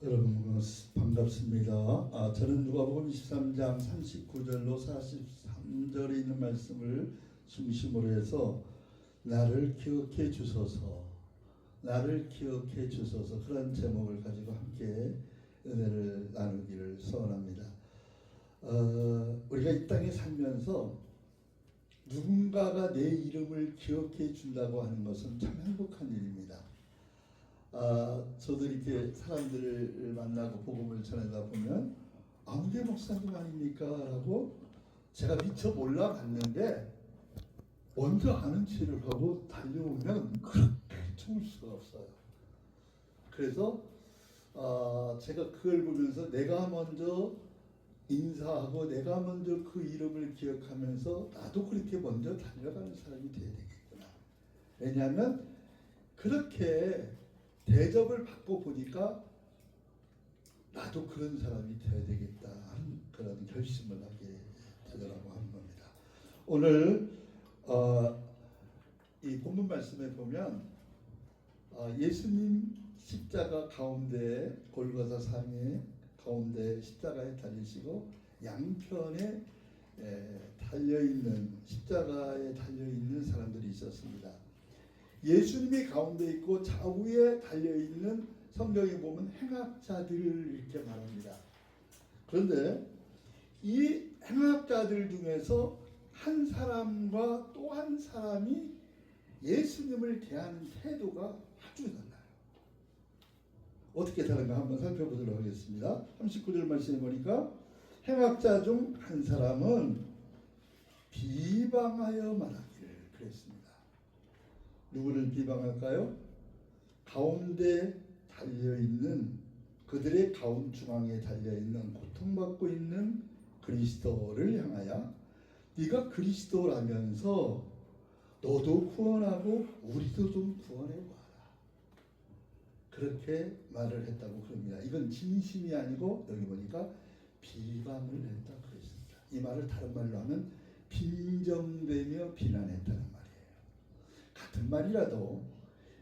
여러분 반갑습니다. 저는 누가복음 23장 39절로 43절에 있는 말씀을 중심으로 해서 나를 기억해 주소서, 나를 기억해 주소서, 그런 제목을 가지고 함께 은혜를 나누기를 소원합니다. 우리가 이 땅에 살면서 누군가가 내 이름을 기억해 준다고 하는 것은 참 행복한 일입니다. 저도 이렇게 사람들을 만나고 복음을 전하다 보면 아무개 목사님 아닙니까? 라고 제가 미처 몰라봤는데 먼저 아는 체를 하고 달려오면 그렇게 참을 수가 없어요. 그래서 제가 그걸 보면서 내가 먼저 인사하고 내가 먼저 그 이름을 기억하면서 나도 그렇게 먼저 달려가는 사람이 돼야 되겠구나. 왜냐하면 그렇게 대접을 받고 보니까 나도 그런 사람이 되어야 되겠다 하는 그런 결심을 하게 되더라고 하는 겁니다. 오늘 이 본문 말씀에 보면 예수님 십자가 가운데 골고다 상의 가운데 십자가에 달리시고 양편에 달려있는 십자가에 달려있는 사람들이 있었습니다. 예수님이 가운데 있고 좌우에 달려있는 성경에 보면 행악자들을 이렇게 말합니다. 그런데 이 행악자들 중에서 한 사람과 또 한 사람이 예수님을 대하는 태도가 아주 달라요. 어떻게 다른가 한번 살펴보도록 하겠습니다. 39절 말씀에 보니까 행악자 중 한 사람은 비방하여 말하기를 그랬습니다. 누구를 비방할까요? 가운데 달려있는, 그들의 가운 중앙에 달려있는 고통받고 있는 그리스도를 향하여 네가 그리스도라면서 너도 구원하고 우리도 좀 구원해봐라, 그렇게 말을 했다고 그럽니다. 이건 진심이 아니고 여기 보니까 비방을 했다 그랬습니다. 이 말을 다른 말로 하면 빈정대며 비난했다는 말이에요. 같은 말이라도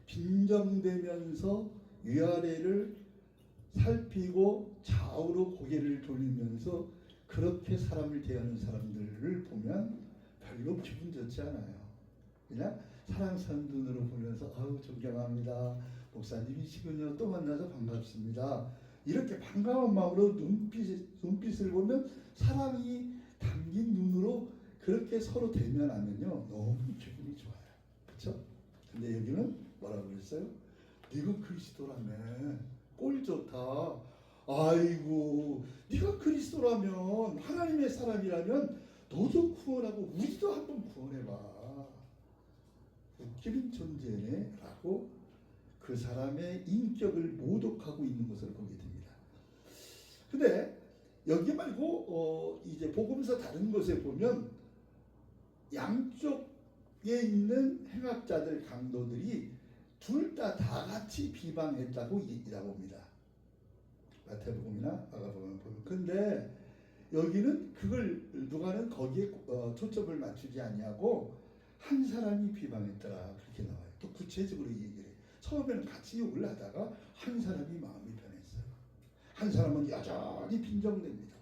빈정대면서 위아래를 살피고 좌우로 고개를 돌리면서 그렇게 사람을 대하는 사람들을 보면 별로 기분 좋지 않아요. 그냥 사랑스러운 눈으로 보면서 아우 존경합니다, 목사님이시군요, 또 만나서 반갑습니다, 이렇게 반가운 마음으로 눈빛을 보면 사랑이 담긴 눈으로 그렇게 서로 대면하면요 너무 기분이 좋아요. 그렇죠? 근데 여기는 뭐라고 그랬어요? 네가 그리스도라며, 꼴 좋다, 아이고 네가 그리스도라면, 하나님의 사람이라면 너도 구원하고 우리도 한번 구원해봐, 웃기는 존재네 라고 그 사람의 인격을 모독하고 있는 것을 보게 됩니다. 근데 여기 말고 이제 복음서 다른 것에 보면 양쪽에 있는 행악자들, 강도들이 둘 다 같이 비방했다고 얘기하고 봅니다. 마태복음이나 마가복음을 보면. 근데 여기는 그걸 누가는 거기에 초점을 맞추지 아니하고 한 사람이 비방했더라 그렇게 나와요. 또 구체적으로 얘기를 해요. 처음에는 같이 욕을 하다가 한 사람이 마음이 변했어요. 한 사람은 여전히 빈정됩니다.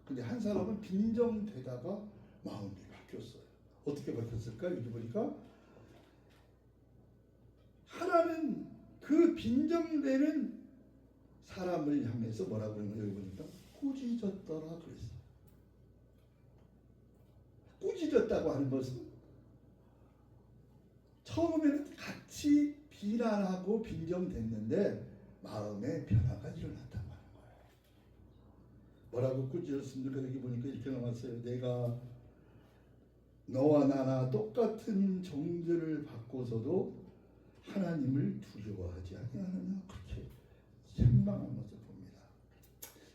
근데 한 사람은 빈정되다가 마음이 바뀌었어요. 어떻게 바뀌었을까? 여기 보니까 하나는 그 빈정되는 사람을 향해서 뭐라고 그러는 거예요? 여기 보니까 꾸짖었더라 그랬어요. 꾸짖었다고 하는 것은 처음에는 같이 비난하고 빈정댔는데 마음의 변화가 일어났다고 하는 거예요. 뭐라고 꾸짖었습니까? 여기 보니까 이렇게 나왔어요. 내가 너와 나나 똑같은 정죄를 받고서도 하나님을 두려워하지 아니하느냐, 그렇게 책망한 것을 봅니다.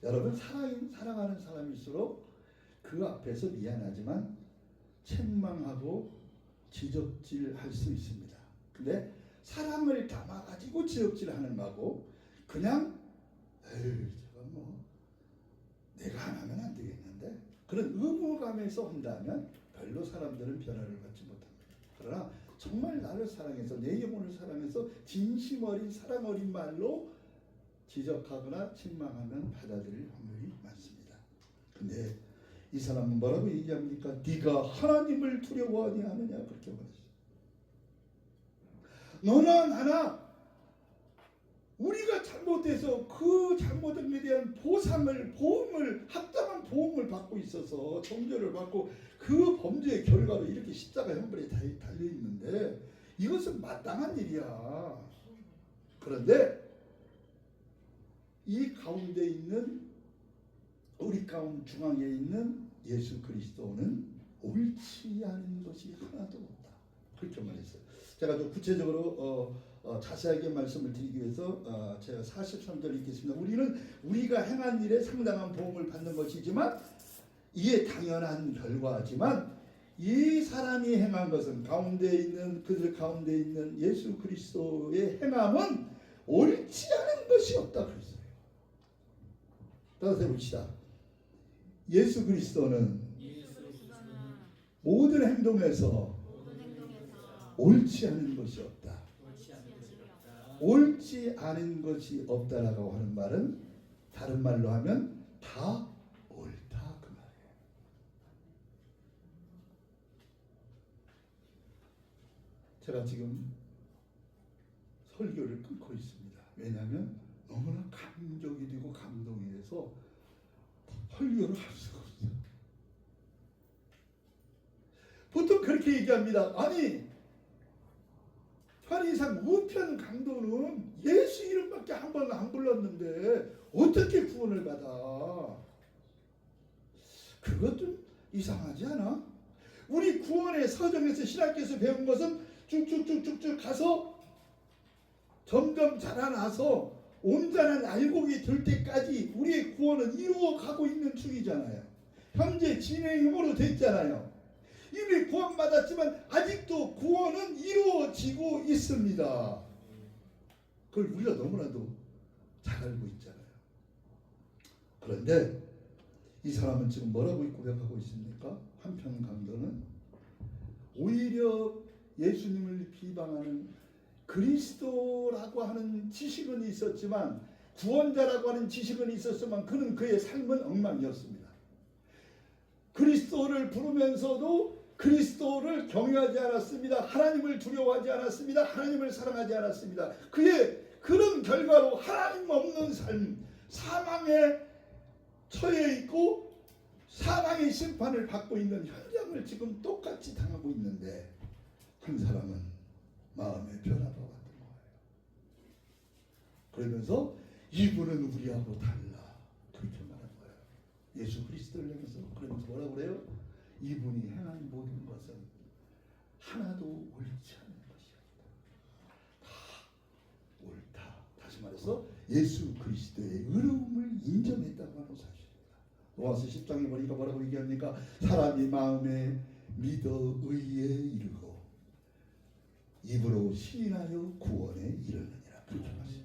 여러분, 사랑하는 사람일수록 그 앞에서 미안하지만 책망하고 지적질할 수 있습니다. 근데 사랑을 담아가지고 지적질하는 거하고 그냥 에이 제가 뭐 내가 안 하면 안 되겠는데 그런 의무감에서 한다면 별로 사람들은 변화를 받지 못합니다. 그러나 정말 나를 사랑해서 내 영혼을 사랑해서 진심 어린 사랑 어린 말로 지적하거나 책망하면 받아들일 확률이 많습니다. 근데 이 사람은 뭐라고 얘기합니까? 네가 하나님을 두려워하지 않느냐 그렇게 말했어요. 너나 나나 우리가 잘못해서 그 잘못에 대한 보험을 합당한 보험을 받고 있어서 정죄를 받고 그 범죄의 결과로 이렇게 십자가 형벌에 달려 있는데 이것은 마땅한 일이야. 그런데 이 가운데 있는 우리 가운데 중앙에 있는 예수 그리스도는 옳지 않은 것이 하나도 없다. 그렇게 말했어요. 제가 좀 구체적으로 자세하게 말씀을 드리기 위해서 제가 43절 읽겠습니다. 우리가 행한 일에 상당한 보응을 받는 것이지만 이에 당연한 결과지만 이 사람이 행한 것은 그들 가운데 있는 예수 그리스도의 행함은 옳지 않은 것이 없다 그랬어요. 따라서 해봅시다. 예수 그리스도는 모든 행동에서 옳지 않은 것이 없다. 옳지 않은 것이 없다라고 하는 말은 다른 말로 하면 다 옳다 그 말이에요. 제가 지금 설교를 끊고 있습니다. 왜냐하면 너무나 감격이 되고 감동이 돼서 설교를 할 수가 없어요. 보통 그렇게 얘기합니다. 아니 편의상 우편 강도는 예수 이름밖에 한 번 안 불렀는데 어떻게 구원을 받아? 그것 좀 이상하지 않아? 우리 구원의 서정에서 신학교에서 배운 것은 쭉쭉쭉쭉쭉 가서 점점 자라나서 온전한 알곡이 될 때까지 우리의 구원은 이루어가고 있는 중이잖아요. 현재 진행형으로 됐잖아요. 이미 구원받았지만 아직도 구원은 이루어지고 있습니다. 그걸 우리가 너무나도 잘 알고 있잖아요. 그런데 이 사람은 지금 뭐라고 고백하고 있습니까? 한편 강도는 오히려 예수님을 비방하는 그리스도라고 하는 지식은 있었지만 구원자라고 하는 지식은 있었지만 그는 그의 삶은 엉망이었습니다. 그리스도를 부르면서도 그리스도를 경외하지 않았습니다. 하나님을 두려워하지 않았습니다. 하나님을 사랑하지 않았습니다. 그의 그런 결과로 하나님 없는 삶, 사망에 처해 있고 사망의 심판을 받고 있는 현장을 지금 똑같이 당하고 있는데 한 사람은 마음의 변화가 왔던 거예요. 그러면서 이분은 우리하고 달라 그렇게 말한 거예요. 예수 그리스도를 향해서 그러면서 뭐라고 그래요? 이분이 행한 모든 것은 하나도 옳지 않은 것이었다. 다 옳다. 다시 말해서 예수 그리스도의 의로움을 인정했다고 하는 사실입니다. 로마서 10장에 보니까 뭐라고 얘기합니까? 사람이 마음에 믿어 의에 이르고 입으로 시인하여 구원에 이르느니라 그렇게 말씀하셨습니다.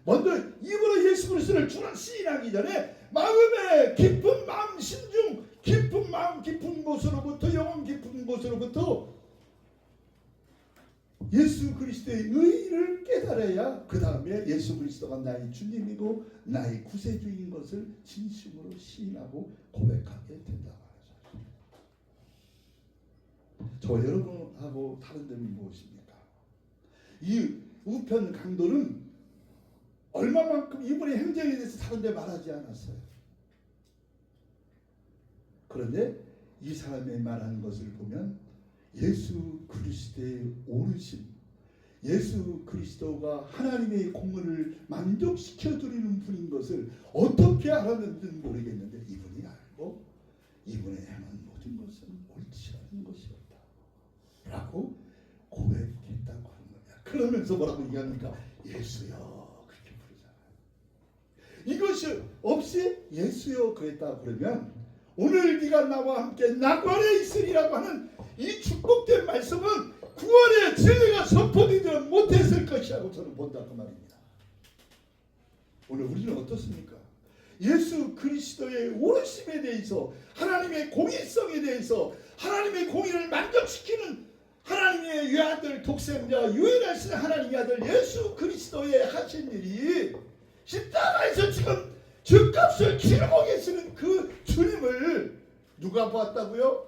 먼저 입으로 예수 그리스도를 주라 시인하기 전에 마음에 깊은 마음 심중 깊은 마음 깊은 곳으로부터 영혼 깊은 곳으로부터 예수 그리스도의 의를 깨달아야 그 다음에 예수 그리스도가 나의 주님이고 나의 구세주인 것을 진심으로 시인하고 고백하게 된다고 하는 사실입니다. 저 여러분하고 다른 점이 무엇입니까? 이 우편 강도는 얼마만큼 이분의 행적에 대해서 다른 데 말하지 않았어요. 그런데 이 사람의 말하는 것을 보면 예수 그리스도의 오르심, 예수 그리스도가 하나님의 공의를 만족시켜 드리는 분인 것을 어떻게 알았는지는 모르겠는데 이분이 알고 이분의 행한 모든 것은 옳지 않은 것이었다 라고 고백했다고 하는 거야. 그러면서 뭐라고 얘기합니까? 예수여 그렇게 부르잖아요. 이것이 없이 예수여 그랬다 그러면 오늘 네가 나와 함께 낙원에 있으리라고 하는 이 축복된 말씀은 구원의 진리가 선포되지 못했을 것이라고 저는 본다 그 말입니다. 오늘 우리는 어떻습니까? 예수 그리스도의 오르심에 대해서 하나님의 공의성에 대해서 하나님의 공의를 만족시키는 하나님의 외아들 독생자 유일하신 하나님의 아들 예수 그리스도의 하신 일이 십자가에서 지금 죗값을 치르고 계시는 그 주님을 누가 보았다고요?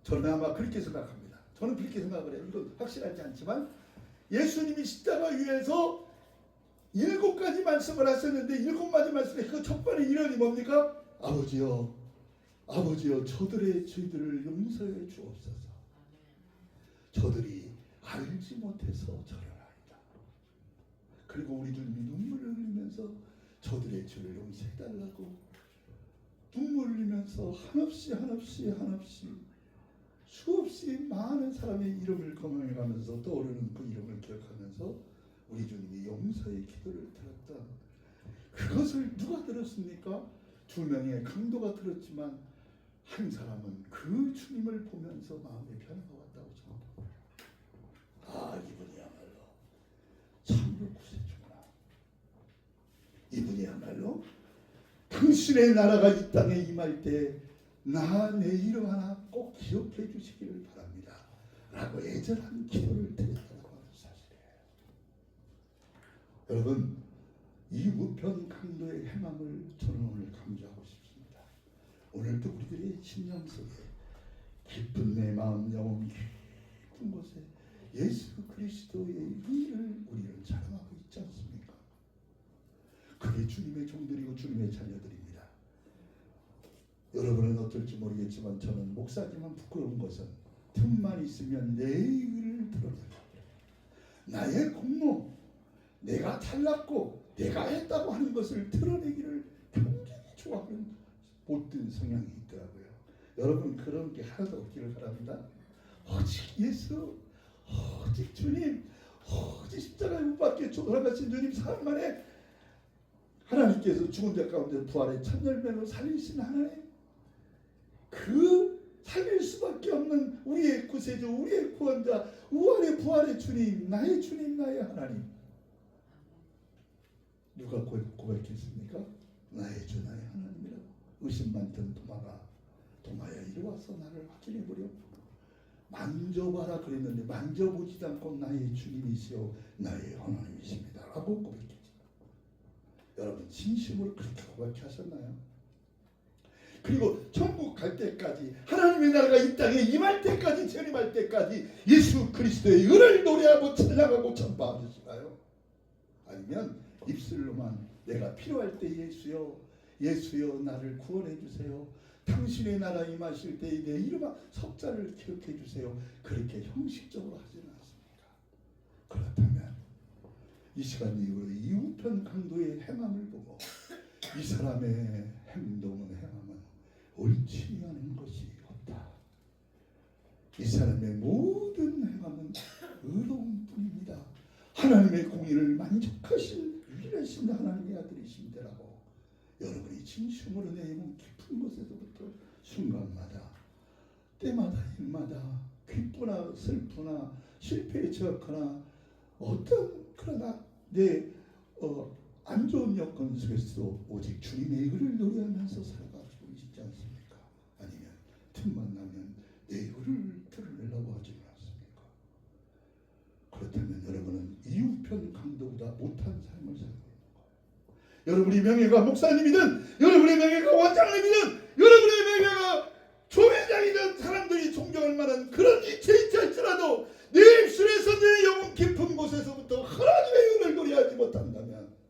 저는 아마 그렇게 생각합니다. 저는 그렇게 생각을 해요. 이건 확실하지 않지만 예수님이 십자가 위에서 7가지 말씀을 하셨는데 7가지 말씀에 그 첫 번째 일환이 뭡니까? 아버지여, 아버지여, 저들의 죄들을 용서해 주옵소서. 저들이 알지 못해서 저러나이다. 그리고 우리 주님이 눈물을 흘리면서 저들의 죄를 용서해달라고 눈물 흘리면서 한없이 수없이 많은 사람의 이름을 거명해가면서 떠오르는 그 이름을 기억하면서 우리 주님이 용서의 기도를 드렸다. 그것을 누가 들었습니까? 2명의 강도가 들었지만 한 사람은 그 주님을 보면서 마음의 변화가 왔다고 생각합니다. 아, 이분이야말로 참으로 구세주구나. 이분이야말로 당신의 나라가 이 땅에 임할 때 나 내 이름 하나 꼭 기억해 주시기를 바랍니다 라고 애절한 기도를 드렸다고 하는 사실이에요. 여러분, 이 우편 강도의 행함을 저는 오늘 강조하고 싶습니다. 오늘도 우리들의 심령 속에 깊은 내 마음 영혼 깊은 곳에 예수 그리스도의 의를 우리는 자랑하고 있지 않습니까? 그게 주님의 종들이고 주님의 자녀들입니다. 여러분은 어떨지 모르겠지만 저는 목사지만 부끄러운 것은 틈만 있으면 내 의를 드러내고 나의 공로, 내가 잘났고 내가 했다고 하는 것을 드러내기를 굉장히 좋아하는 못된 성향이 있더라고요. 여러분 그런 게 하나도 없기를 바랍니다. 오직 예수, 오직 주님, 오직 십자가에 못 박혀 돌아가신 주님 사흘 만에 하나님께서 죽은 자 가운데 부활의 첫 열매로 살리신 하나님, 그 살릴 수밖에 없는 우리의 구세주, 우리의 구원자, 우월의 부활의 주님, 나의 하나님. 누가 고백했습니까? 나의 주, 나의 하나님이라고. 의심 많던 도마야 이리 와서 나를 확인해보려. 만져봐라 그랬는데 만져보지도 않고 나의 주님이시오 나의 하나님이십니다 라고 고백했죠. 여러분 진심으로 그렇게 고백하셨나요? 그리고 천국 갈 때까지, 하나님의 나라가 이 땅에 임할 때까지, 재림할 때까지 예수 그리스도의 은을 노래하고 찬양하고 전파하셨을까요? 아니면 입술로만 내가 필요할 때 예수여, 예수여 나를 구원해 주세요, 당신의 나라 임하실 때에 내 이름 석자를 기억해 주세요, 그렇게 형식적으로 하지는 않습니까? 그렇다면 이 시간 이후로 이 우편 강도의 행함을 보고 이 사람의 행함은 옳지 않은 것이 없다. 이 사람의 모든 행함은 의로운 뿐입니다. 하나님의 공의를 만족하신 유일하신 하나님의 아들이신데라고 여러분이 진심으로 내 영혼 깊은 곳에서부터 순간마다 때마다 일마다 기쁘나 슬프나 실패에 처하거나 어떤 그러나 내 안 좋은 여건 속에서도 오직 주님의 의를 노래하면서 살아가고 있지 않습니까? 아니면 틈만 나면 내 의를 드러내려고 하지 않습니까? 그렇다면 여러분은 이우편 강도보다 못한 삶을 살고 있는 거예요. 여러분이 명예가 목사님이든 여러분의 명예가 원장님이든 여러분의 명예가 조회장이든 사람들이 존경할 만한 그런 이치에 있지 할지라도 내 입술에서 내 영혼 깊은 곳에서부터 하나님의 의를 노래하지 못한다면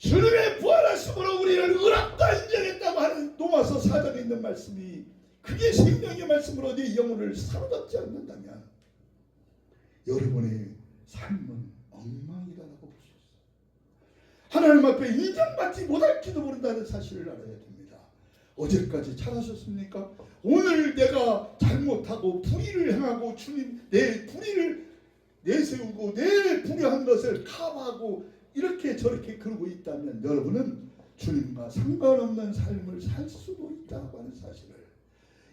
주님의 부활하심으로 우리를 의롭다 인정했다고 하는 로마서 4장에 있는 말씀이 그게 생명의 말씀으로 네 영혼을 사로잡지 않는다면 여러분의 삶은 엉망이다라고 볼 수 있어요. 하나님 앞에 인정받지 못할지도 모른다는 사실을 알아야 됩니다. 어제까지 잘하셨습니까? 오늘 내가 잘못하고 불의를 행하고 주님 내 불의를 내세우고 내 불의한 것을 커버하고 이렇게 저렇게 그러고 있다면 여러분은 주님과 상관없는 삶을 살 수도 있다고 하는 사실을,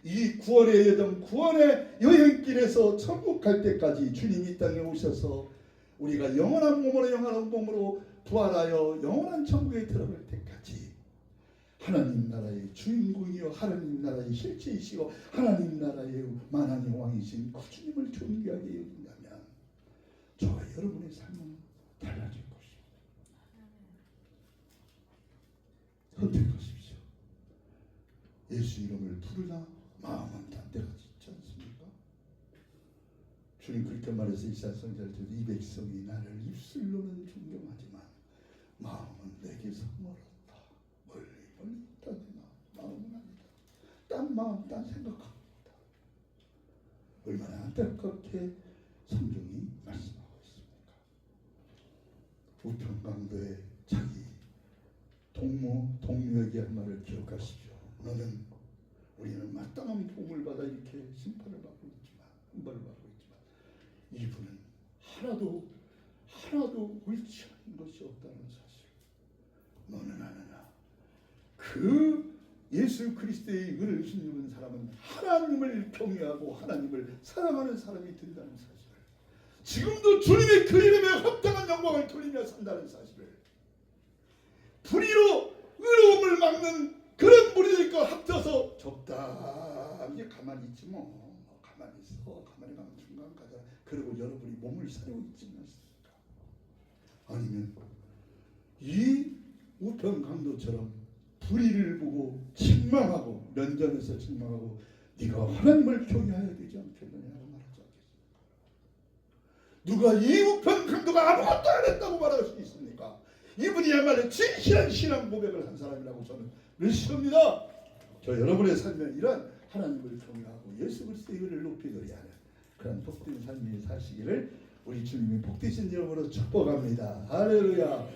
이 구원의 여정, 구원의 여행길에서 천국 갈 때까지 주님이 이 땅에 오셔서 우리가 영원한 몸으로 영원한 몸으로 부활하여 영원한 천국에 들어갈 때까지 하나님 나라의 주인공이요 하나님 나라의 실체이시고 하나님 나라의 만왕의 왕이신 그 주님을 존귀하게 여긴다면 저와 여러분의 삶은 달라질 것입니다. 선택하십시오. 예수 이름을 부르나 마음은 단때가 짓지 않습니까? 주님 그렇게 말해서 이사야 선지자도 이 백성이 나를 입술로는 존경하지만 마음은 내게서 멀었다. 멀리 있다. 마음은 아니다. 딴 마음 딴 생각합니다. 얼마나 안타깝게 성경이 말씀하고 있습니까? 우편강도에 자기 동료에게 한 말을 기억하십시오. 우리는 마땅한 복을 받아 이렇게 심판을 받고 있지만 훈벌을 받고 있지만 이분은 하나도 옳지 않은 것이 없다는 사실. 너는 아느냐? 그 예수 그리스도의 은혜를 입은 사람은 하나님을 경외하고 하나님을 사랑하는 사람이 된다는 사실을, 지금도 주님의 그 이름에 합당한 영광을 돌리며 산다는 사실을, 불의로 의로움을 막는 그런 무리들과 합쳐서 적당히 가만히 있지 뭐. 가만히 있어. 가만히 가면 중간 가자. 그리고 여러분이 몸을 사리고 있지 않습니까? 아니면 이 우편 강도처럼 불의를 보고 책망하고 면전에서 책망하고 네가 하나님을 경외해야 되지 않겠느냐고 말하지 않겠습니까? 누가 이 우편 강도가 아무것도 안 했다고 말할 수 있습니까? 이분이야말로 진실한 신앙 고백을 한 사람이라고 저는 믿습니다. 저 여러분의 삶에 이런 하나님을 경외하고 예수 그리스도의 의를 높이더리 하는 그런 복된 삶이 사시기를 우리 주님이 복되신 이름으로 축복합니다. 할렐루야.